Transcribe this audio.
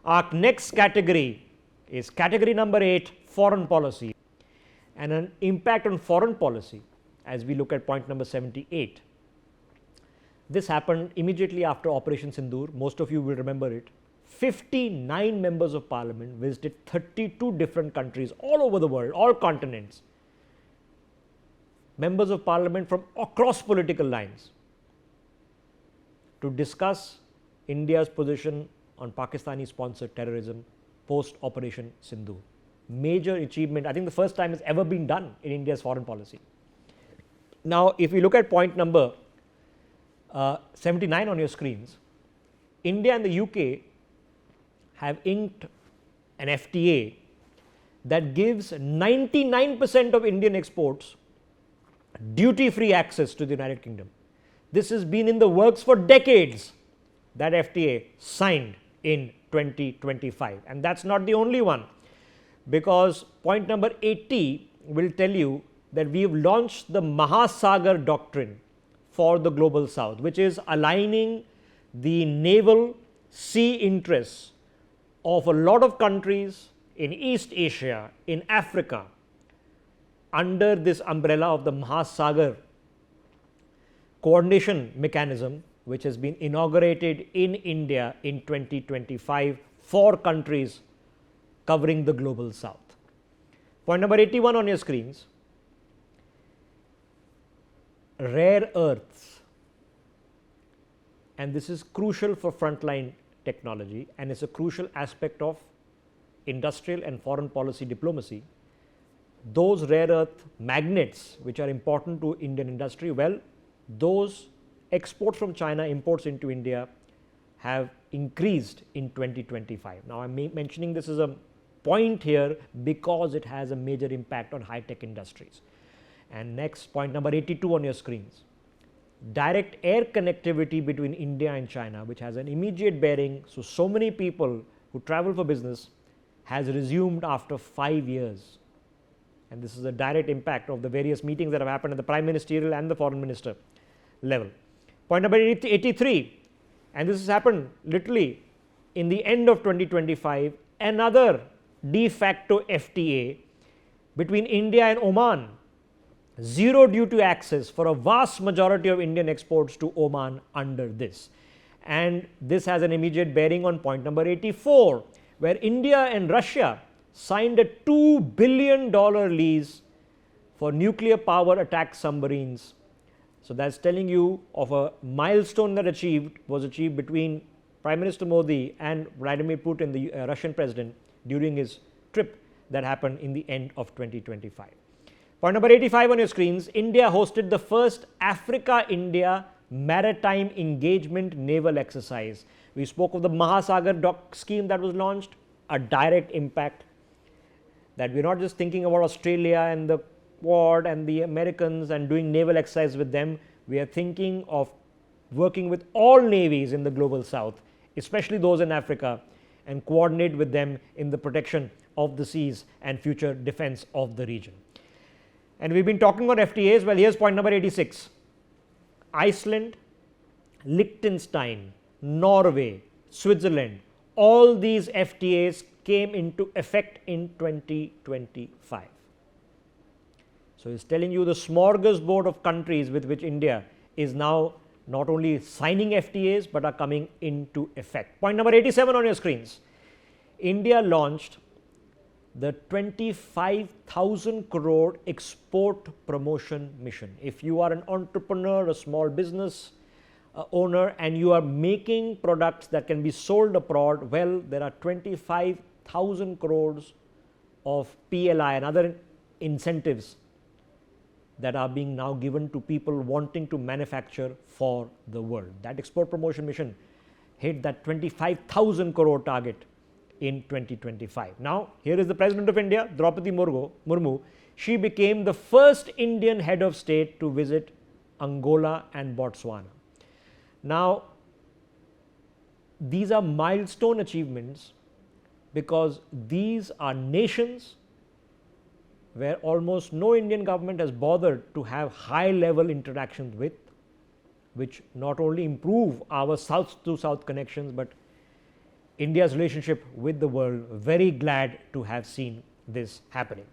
Our next category is category number 8, foreign policy, and an impact on foreign policy as we look at point number 78. This happened immediately after Operation Sindoor. Most of you will remember it. 59 members of parliament visited 32 different countries all over the world, all continents. Members of parliament from across political lines to discuss India's position on Pakistani sponsored terrorism post Operation Sindoor. Major achievement, I think the first time it's ever been done in India's foreign policy. Now, if we look at point number 79 on your screens, India and the UK have inked an FTA that gives 99% of Indian exports duty-free access to the United Kingdom. This has been in the works for decades. That FTA signed in 2025, and that's not the only one, because point number 80 will tell you that we have launched the MAHASAGAR doctrine for the global south, which is aligning the naval sea interests of a lot of countries in East Asia, in Africa, under this umbrella of the MAHASAGAR coordination mechanism, which has been inaugurated in India in 2025 for countries covering the global south. Point number 81 on your screens, rare earths, and this is crucial for frontline technology and is a crucial aspect of industrial and foreign policy diplomacy. Those rare earth magnets which are important to Indian industry, well, those exports from China, imports into India have increased in 2025. Now, I am mentioning this as a point here because it has a major impact on high-tech industries. And next, point number 82 on your screens, direct air connectivity between India and China, which has an immediate bearing. So many people who travel for business has resumed after 5 years. And this is a direct impact of the various meetings that have happened at the Prime Ministerial and the Foreign Minister level. Point number 83, and this has happened literally in the end of 2025, another de facto FTA between India and Oman, zero duty access for a vast majority of Indian exports to Oman under this. And this has an immediate bearing on point number 84, where India and Russia signed a $2 billion lease for nuclear power attack submarines. So that's telling you of a milestone that was achieved between Prime Minister Modi and Vladimir Putin, the Russian president, during his trip that happened in the end of 2025. Point number 85 on your screens, India hosted the first Africa-India Maritime Engagement naval exercise. We spoke of the MAHASAGAR scheme that was launched, a direct impact that we're not just thinking about Australia and the Quad and the Americans and doing naval exercise with them. We are thinking of working with all navies in the global south, especially those in Africa, and coordinate with them in the protection of the seas and future defense of the region. And we've been talking about FTAs. Well, here's point number 86. Iceland, Liechtenstein, Norway, Switzerland, all these FTAs came into effect in 2025. So it's telling you the smorgasbord of countries with which India is now not only signing FTAs but are coming into effect. Point number 87 on your screens. India launched the 25,000 crore export promotion mission. If you are an entrepreneur, a small business owner, and you are making products that can be sold abroad, well, there are 25,000 crores of PLI and other incentives that are being now given to people wanting to manufacture for the world. That export promotion mission hit that 25,000 crore target in 2025. Now, here is the President of India, Draupadi Murmu. She became the first Indian head of state to visit Angola and Botswana. Now, these are milestone achievements because these are nations where almost no Indian government has bothered to have high-level interactions with, which not only improve our south-to-south connections, but India's relationship with the world, very glad to have seen this happening.